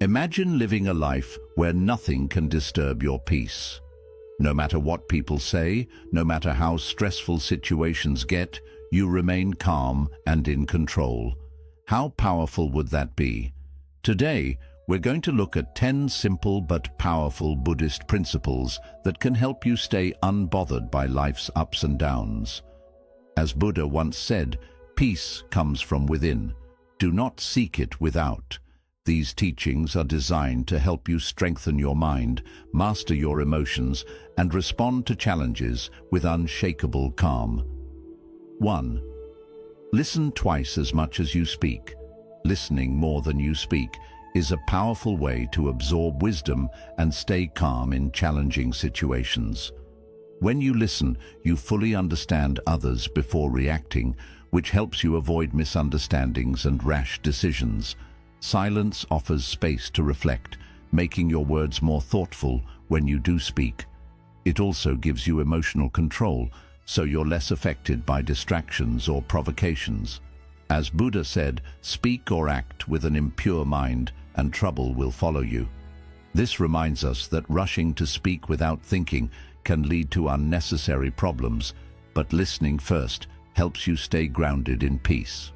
Imagine living a life where nothing can disturb your peace. No matter what people say, no matter how stressful situations get, you remain calm and in control. How powerful would that be? Today, we're going to look at 10 simple but powerful Buddhist principles that can help you stay unbothered by life's ups and downs. As Buddha once said, peace comes from within. Do not seek it without. These teachings are designed to help you strengthen your mind, master your emotions, and respond to challenges with unshakable calm. 1. Listen twice as much as you speak. Listening more than you speak is a powerful way to absorb wisdom and stay calm in challenging situations. When you listen, you fully understand others before reacting, which helps you avoid misunderstandings and rash decisions. Silence offers space to reflect, making your words more thoughtful when you do speak. It also gives you emotional control, so you're less affected by distractions or provocations. As Buddha said, speak or act with an impure mind, and trouble will follow you. This reminds us that rushing to speak without thinking can lead to unnecessary problems, but listening first helps you stay grounded in peace.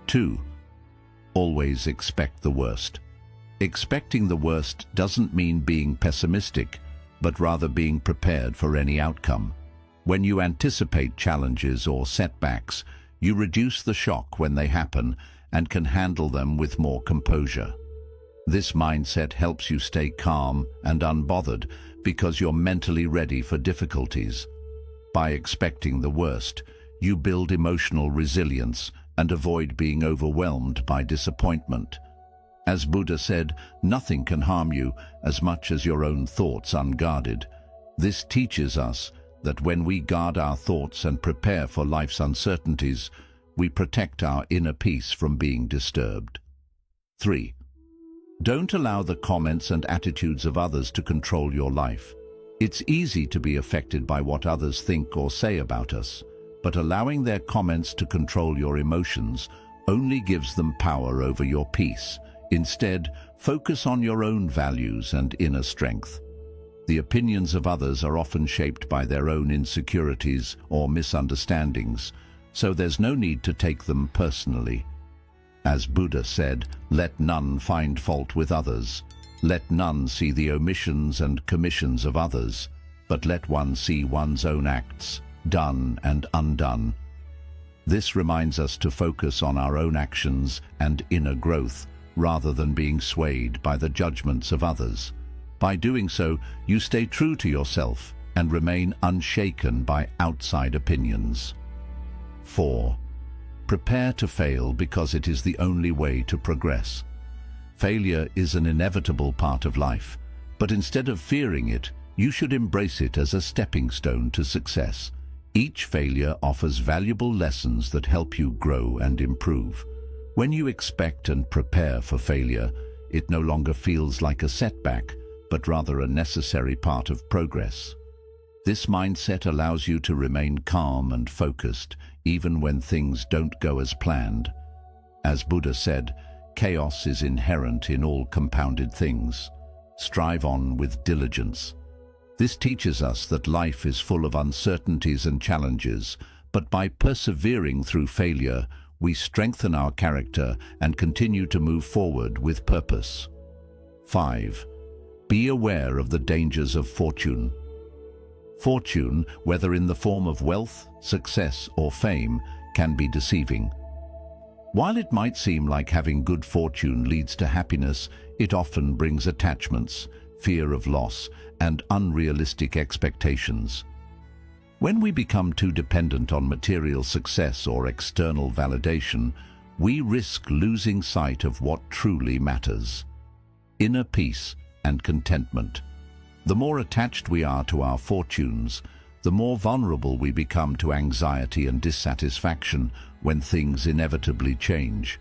2. Always expect the worst. Expecting the worst doesn't mean being pessimistic, but rather being prepared for any outcome. When you anticipate challenges or setbacks, you reduce the shock when they happen and can handle them with more composure. This mindset helps you stay calm and unbothered because you're mentally ready for difficulties. By expecting the worst, you build emotional resilience and avoid being overwhelmed by disappointment. As Buddha said, nothing can harm you as much as your own thoughts unguarded. This teaches us that when we guard our thoughts and prepare for life's uncertainties, we protect our inner peace from being disturbed. 3. Don't allow the comments and attitudes of others to control your life. It's easy to be affected by what others think or say about us, but allowing their comments to control your emotions only gives them power over your peace. Instead, focus on your own values and inner strength. The opinions of others are often shaped by their own insecurities or misunderstandings, so there's no need to take them personally. As Buddha said, let none find fault with others. Let none see the omissions and commissions of others, but let one see one's own acts, done and undone. This reminds us to focus on our own actions and inner growth, rather than being swayed by the judgments of others. By doing so, you stay true to yourself and remain unshaken by outside opinions. 4. Prepare to fail because it is the only way to progress. Failure is an inevitable part of life, but instead of fearing it, you should embrace it as a stepping stone to success. Each failure offers valuable lessons that help you grow and improve. When you expect and prepare for failure, it no longer feels like a setback, but rather a necessary part of progress. This mindset allows you to remain calm and focused, even when things don't go as planned. As Buddha said, chaos is inherent in all compounded things. Strive on with diligence. This teaches us that life is full of uncertainties and challenges, but by persevering through failure, we strengthen our character and continue to move forward with purpose. 5. Be aware of the dangers of fortune. Fortune, whether in the form of wealth, success, or fame, can be deceiving. While it might seem like having good fortune leads to happiness, it often brings attachments, fear of loss, and unrealistic expectations. When we become too dependent on material success or external validation, we risk losing sight of what truly matters: inner peace and contentment. The more attached we are to our fortunes, the more vulnerable we become to anxiety and dissatisfaction when things inevitably change.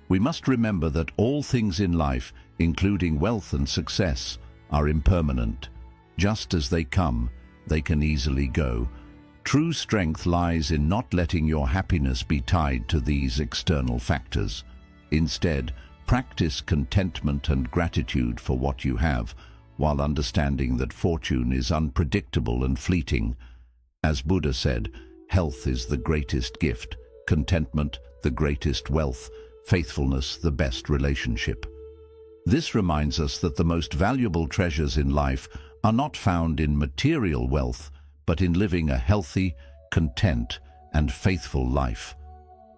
We must remember that all things in life, including wealth and success, are impermanent. Just as they come, they can easily go. True strength lies in not letting your happiness be tied to these external factors. Instead, Practice contentment and gratitude for what you have, while understanding that fortune is unpredictable and fleeting. As Buddha said, health is the greatest gift, contentment the greatest wealth, faithfulness the best relationship. This reminds us that the most valuable treasures in life are not found in material wealth, but in living a healthy, content, and faithful life.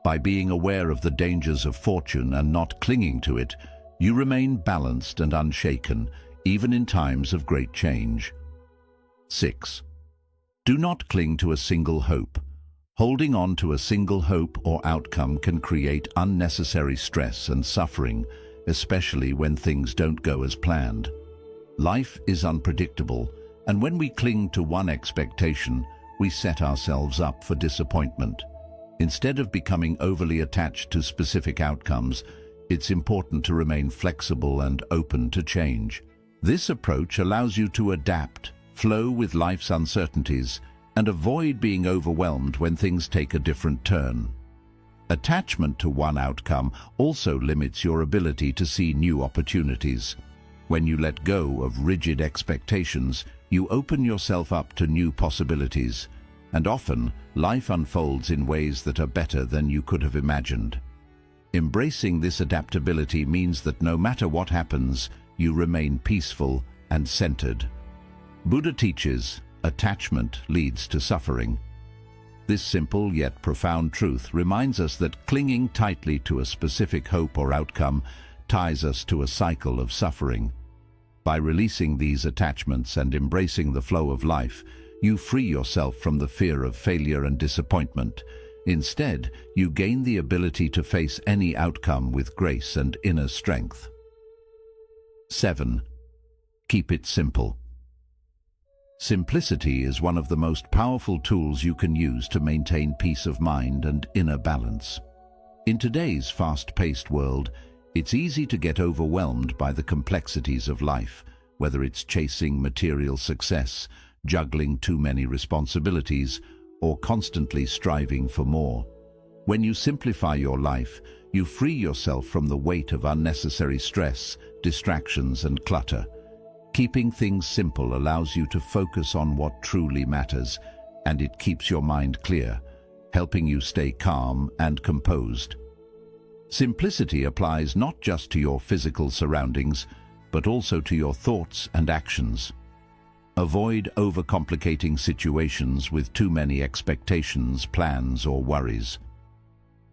By being aware of the dangers of fortune and not clinging to it, you remain balanced and unshaken, even in times of great change. 6. Do not cling to a single hope. Holding on to a single hope or outcome can create unnecessary stress and suffering, especially when things don't go as planned. Life is unpredictable, and when we cling to one expectation, we set ourselves up for disappointment. Instead of becoming overly attached to specific outcomes, it's important to remain flexible and open to change. This approach allows you to adapt, flow with life's uncertainties, and avoid being overwhelmed when things take a different turn. Attachment to one outcome also limits your ability to see new opportunities. When you let go of rigid expectations, you open yourself up to new possibilities, and often life unfolds in ways that are better than you could have imagined. Embracing this adaptability means that no matter what happens, you remain peaceful and centered. Buddha teaches, attachment leads to suffering. This simple yet profound truth reminds us that clinging tightly to a specific hope or outcome ties us to a cycle of suffering. By releasing these attachments and embracing the flow of life, you free yourself from the fear of failure and disappointment. Instead, you gain the ability to face any outcome with grace and inner strength. 7. Keep it simple. Simplicity is one of the most powerful tools you can use to maintain peace of mind and inner balance. In today's fast-paced world, it's easy to get overwhelmed by the complexities of life, whether it's chasing material success, juggling too many responsibilities, or constantly striving for more. When you simplify your life, you free yourself from the weight of unnecessary stress, distractions, and clutter. Keeping things simple allows you to focus on what truly matters, and it keeps your mind clear, helping you stay calm and composed. Simplicity applies not just to your physical surroundings, but also to your thoughts and actions. Avoid overcomplicating situations with too many expectations, plans, or worries.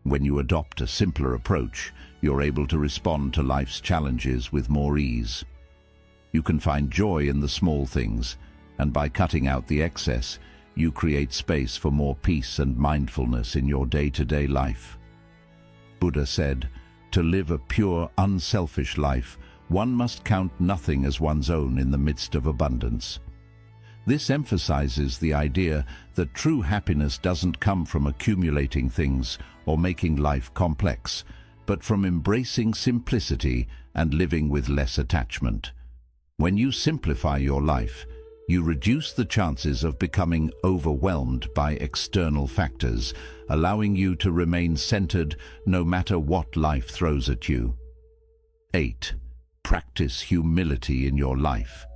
When you adopt a simpler approach, you're able to respond to life's challenges with more ease. You can find joy in the small things, and by cutting out the excess, you create space for more peace and mindfulness in your day-to-day life. Buddha said, "To live a pure, unselfish life, one must count nothing as one's own in the midst of abundance." This emphasizes the idea that true happiness doesn't come from accumulating things or making life complex, but from embracing simplicity and living with less attachment. When you simplify your life, you reduce the chances of becoming overwhelmed by external factors, allowing you to remain centered no matter what life throws at you. 8. Practice humility in your life.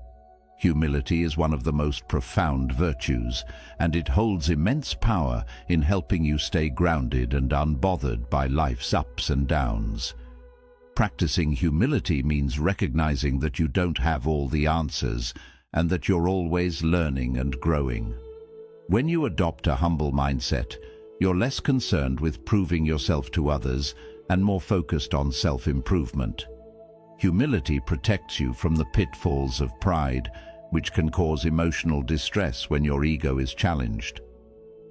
Humility is one of the most profound virtues, and it holds immense power in helping you stay grounded and unbothered by life's ups and downs. Practicing humility means recognizing that you don't have all the answers and that you're always learning and growing. When you adopt a humble mindset, you're less concerned with proving yourself to others and more focused on self-improvement. Humility protects you from the pitfalls of pride, which can cause emotional distress when your ego is challenged.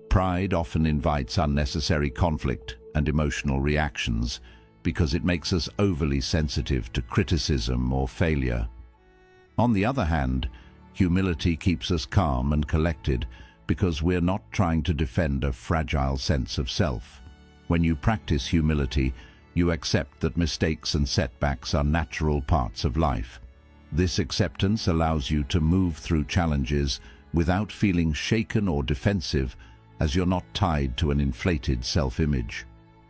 Pride often invites unnecessary conflict and emotional reactions because it makes us overly sensitive to criticism or failure. On the other hand, humility keeps us calm and collected because we're not trying to defend a fragile sense of self. When you practice humility, you accept that mistakes and setbacks are natural parts of life. This acceptance allows you to move through challenges without feeling shaken or defensive, as you're not tied to an inflated self-image.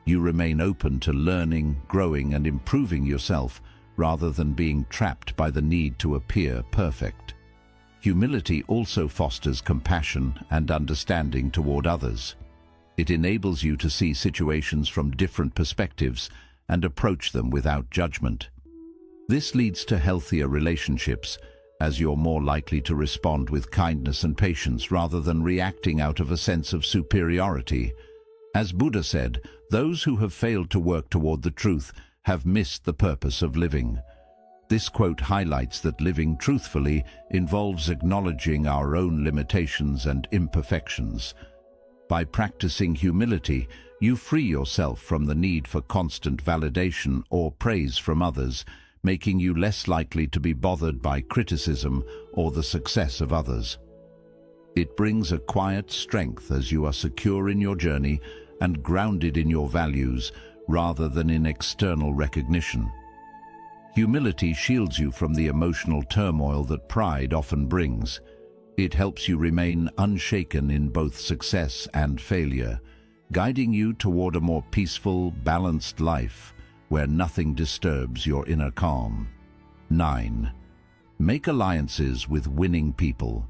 You remain open to learning, growing, and improving yourself rather than being trapped by the need to appear perfect. Humility also fosters compassion and understanding toward others. It enables you to see situations from different perspectives and approach them without judgment. This leads to healthier relationships, as you're more likely to respond with kindness and patience rather than reacting out of a sense of superiority. As Buddha said, those who have failed to work toward the truth have missed the purpose of living. This quote highlights that living truthfully involves acknowledging our own limitations and imperfections. By practicing humility, you free yourself from the need for constant validation or praise from others, making you less likely to be bothered by criticism or the success of others. It brings a quiet strength as you are secure in your journey and grounded in your values rather than in external recognition. Humility shields you from the emotional turmoil that pride often brings. It helps you remain unshaken in both success and failure, guiding you toward a more peaceful, balanced life where nothing disturbs your inner calm. 9. Make alliances with winning people.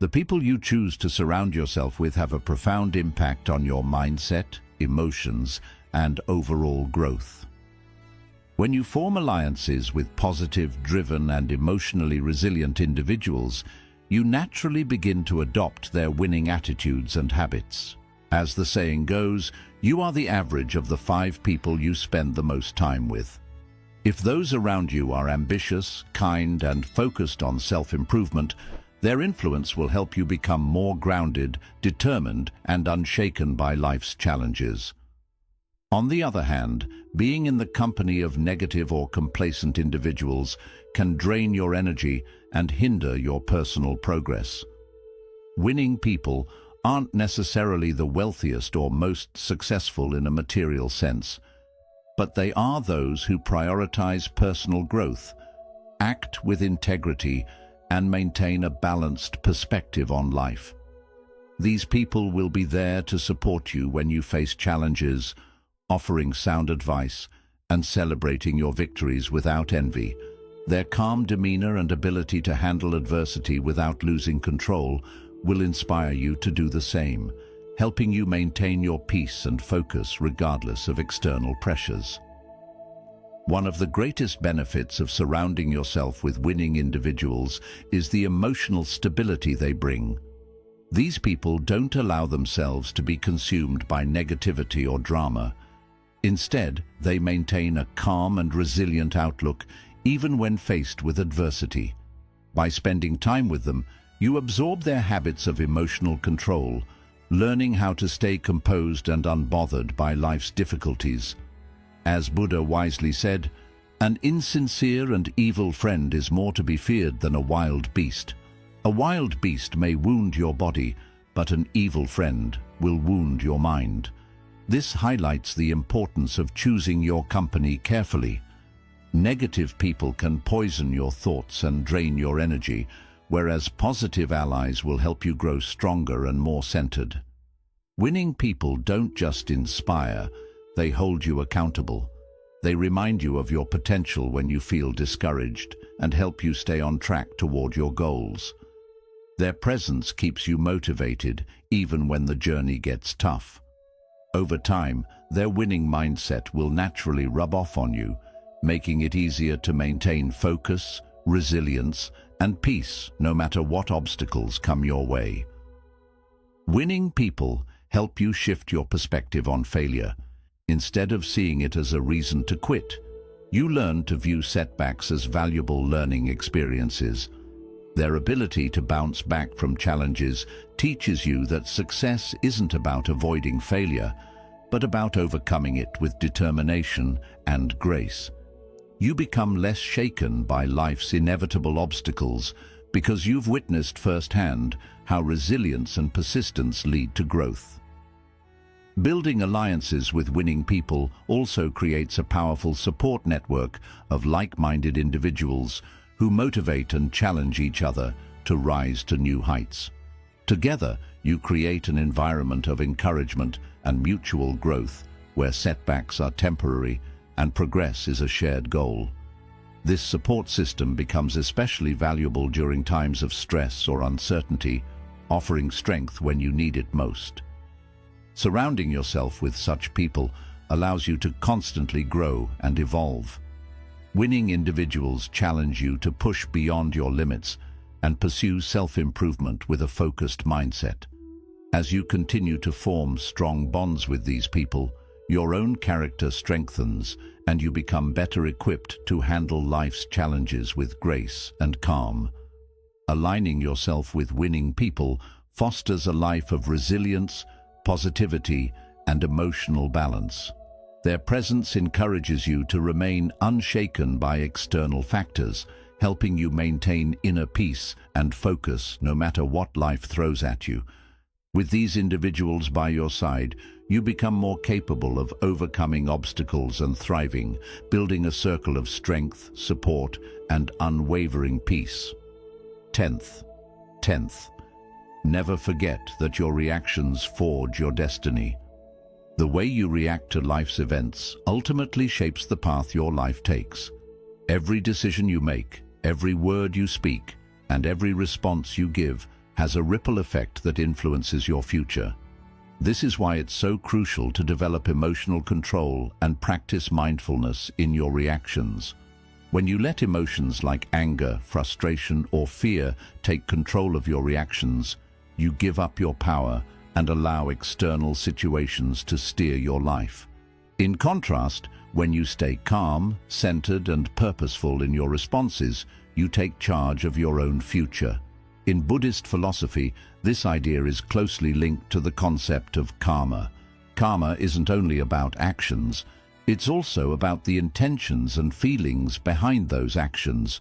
The people you choose to surround yourself with have a profound impact on your mindset, emotions, and overall growth. When you form alliances with positive, driven, and emotionally resilient individuals, you naturally begin to adopt their winning attitudes and habits. As the saying goes, you are the average of the 5 people you spend the most time with. If those around you are ambitious, kind, and focused on self-improvement, their influence will help you become more grounded, determined, and unshaken by life's challenges. On the other hand, being in the company of negative or complacent individuals can drain your energy and hinder your personal progress. Winning people aren't necessarily the wealthiest or most successful in a material sense, but they are those who prioritize personal growth, act with integrity, and maintain a balanced perspective on life. These people will be there to support you when you face challenges, offering sound advice and celebrating your victories without envy. Their calm demeanor and ability to handle adversity without losing control will inspire you to do the same, helping you maintain your peace and focus regardless of external pressures. One of the greatest benefits of surrounding yourself with winning individuals is the emotional stability they bring. These people don't allow themselves to be consumed by negativity or drama. Instead, they maintain a calm and resilient outlook even when faced with adversity. By spending time with them, you absorb their habits of emotional control, learning how to stay composed and unbothered by life's difficulties. As Buddha wisely said, "An insincere and evil friend is more to be feared than a wild beast. A wild beast may wound your body, but an evil friend will wound your mind." This highlights the importance of choosing your company carefully. Negative people can poison your thoughts and drain your energy, whereas positive allies will help you grow stronger and more centered. Winning people don't just inspire, they hold you accountable. They remind you of your potential when you feel discouraged and help you stay on track toward your goals. Their presence keeps you motivated even when the journey gets tough. Over time, their winning mindset will naturally rub off on you, making it easier to maintain focus, resilience, and peace no matter what obstacles come your way. Winning people help you shift your perspective on failure. Instead of seeing it as a reason to quit, you learn to view setbacks as valuable learning experiences. Their ability to bounce back from challenges teaches you that success isn't about avoiding failure, but about overcoming it with determination and grace. You become less shaken by life's inevitable obstacles because you've witnessed firsthand how resilience and persistence lead to growth. Building alliances with winning people also creates a powerful support network of like-minded individuals who motivate and challenge each other to rise to new heights. Together, you create an environment of encouragement and mutual growth where setbacks are temporary and progress is a shared goal. This support system becomes especially valuable during times of stress or uncertainty, offering strength when you need it most. Surrounding yourself with such people allows you to constantly grow and evolve. Winning individuals challenge you to push beyond your limits and pursue self-improvement with a focused mindset. As you continue to form strong bonds with these people, your own character strengthens and you become better equipped to handle life's challenges with grace and calm. Aligning yourself with winning people fosters a life of resilience, positivity, and emotional balance. Their presence encourages you to remain unshaken by external factors, helping you maintain inner peace and focus no matter what life throws at you. With these individuals by your side, you become more capable of overcoming obstacles and thriving, building a circle of strength, support, and unwavering peace. 10th, never forget that your reactions forge your destiny. The way you react to life's events ultimately shapes the path your life takes. Every decision you make, every word you speak, and every response you give has a ripple effect that influences your future. This is why it's so crucial to develop emotional control and practice mindfulness in your reactions. When you let emotions like anger, frustration, or fear take control of your reactions, you give up your power and allow external situations to steer your life. In contrast, when you stay calm, centered, and purposeful in your responses, you take charge of your own future. In Buddhist philosophy, this idea is closely linked to the concept of karma. Karma isn't only about actions, it's also about the intentions and feelings behind those actions.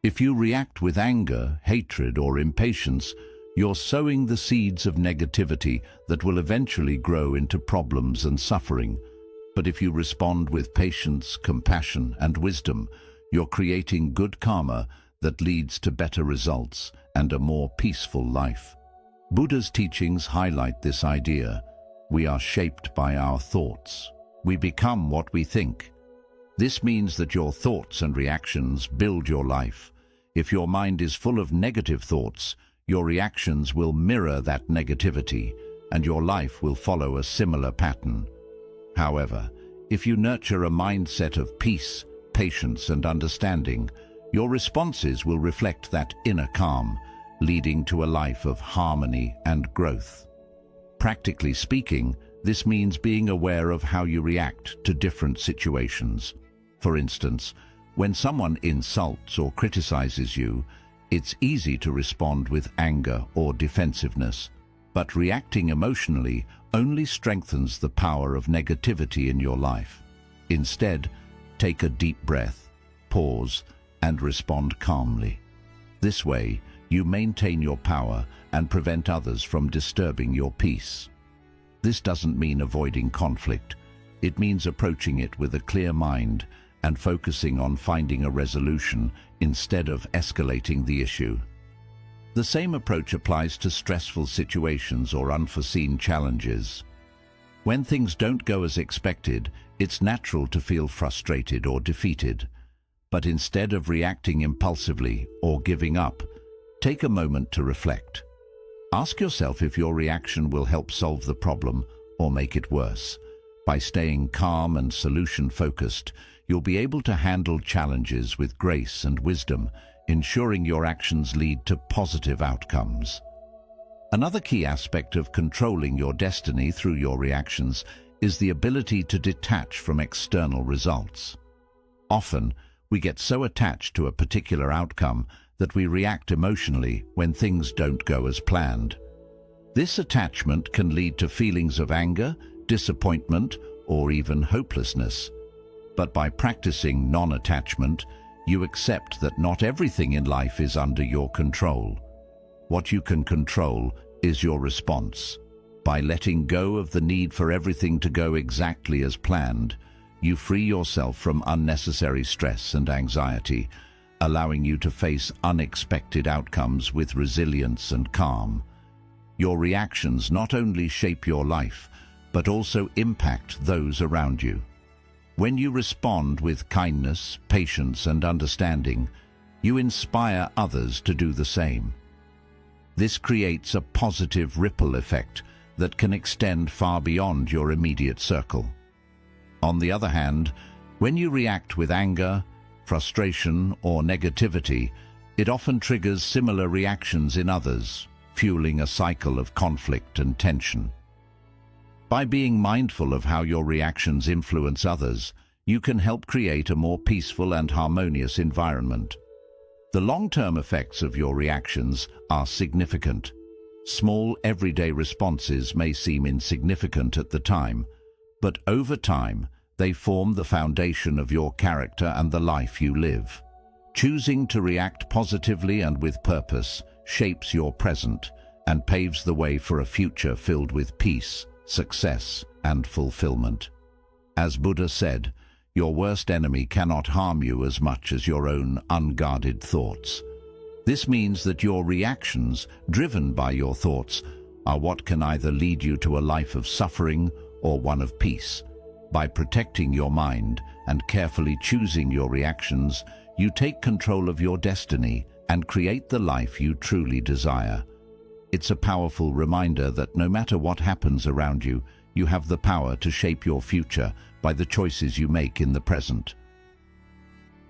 If you react with anger, hatred, or impatience, you're sowing the seeds of negativity that will eventually grow into problems and suffering. But if you respond with patience, compassion, and wisdom, you're creating good karma that leads to better results and a more peaceful life. Buddha's teachings highlight this idea. We are shaped by our thoughts. We become what we think. This means that your thoughts and reactions build your life. If your mind is full of negative thoughts, your reactions will mirror that negativity, and your life will follow a similar pattern. However, if you nurture a mindset of peace, patience, and understanding, your responses will reflect that inner calm, leading to a life of harmony and growth. Practically speaking, this means being aware of how you react to different situations. For instance, when someone insults or criticizes you, it's easy to respond with anger or defensiveness, but reacting emotionally only strengthens the power of negativity in your life. Instead, take a deep breath, pause, and respond calmly. This way, you maintain your power and prevent others from disturbing your peace. This doesn't mean avoiding conflict. It means approaching it with a clear mind and focusing on finding a resolution instead of escalating the issue. The same approach applies to stressful situations or unforeseen challenges. When things don't go as expected, it's natural to feel frustrated or defeated. But instead of reacting impulsively or giving up, take a moment to reflect. Ask yourself if your reaction will help solve the problem or make it worse. By staying calm and solution-focused, you'll be able to handle challenges with grace and wisdom, ensuring your actions lead to positive outcomes. Another key aspect of controlling your destiny through your reactions is the ability to detach from external results. Often, we get so attached to a particular outcome that we react emotionally when things don't go as planned. This attachment can lead to feelings of anger, disappointment, or even hopelessness. But by practicing non-attachment, you accept that not everything in life is under your control. What you can control is your response. By letting go of the need for everything to go exactly as planned, you free yourself from unnecessary stress and anxiety, allowing you to face unexpected outcomes with resilience and calm. Your reactions not only shape your life, but also impact those around you. When you respond with kindness, patience, and understanding, you inspire others to do the same. This creates a positive ripple effect that can extend far beyond your immediate circle. On the other hand, when you react with anger, frustration, or negativity, it often triggers similar reactions in others, fueling a cycle of conflict and tension. By being mindful of how your reactions influence others, you can help create a more peaceful and harmonious environment. The long-term effects of your reactions are significant. Small, everyday responses may seem insignificant at the time, but over time, they form the foundation of your character and the life you live. Choosing to react positively and with purpose shapes your present and paves the way for a future filled with peace, success, and fulfillment. As Buddha said, your worst enemy cannot harm you as much as your own unguarded thoughts. This means that your reactions, driven by your thoughts, are what can either lead you to a life of suffering or one of peace. By protecting your mind and carefully choosing your reactions, you take control of your destiny and create the life you truly desire. It's a powerful reminder that no matter what happens around you, you have the power to shape your future by the choices you make in the present.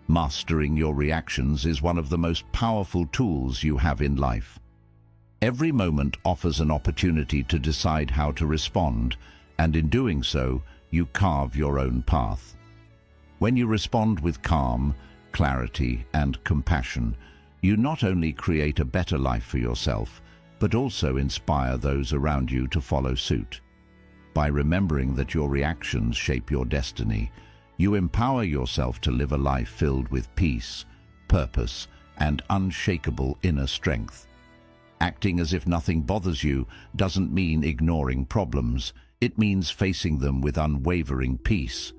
Mastering your reactions is one of the most powerful tools you have in life. Every moment offers an opportunity to decide how to respond, and in doing so, you carve your own path. When you respond with calm, clarity, and compassion, you not only create a better life for yourself, but also inspire those around you to follow suit. By remembering that your reactions shape your destiny, you empower yourself to live a life filled with peace, purpose, and unshakable inner strength. Acting as if nothing bothers you doesn't mean ignoring problems. It means facing them with unwavering peace.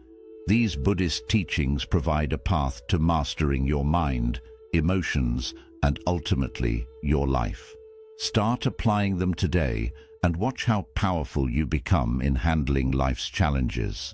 These Buddhist teachings provide a path to mastering your mind, emotions, and ultimately your life. Start applying them today and watch how powerful you become in handling life's challenges.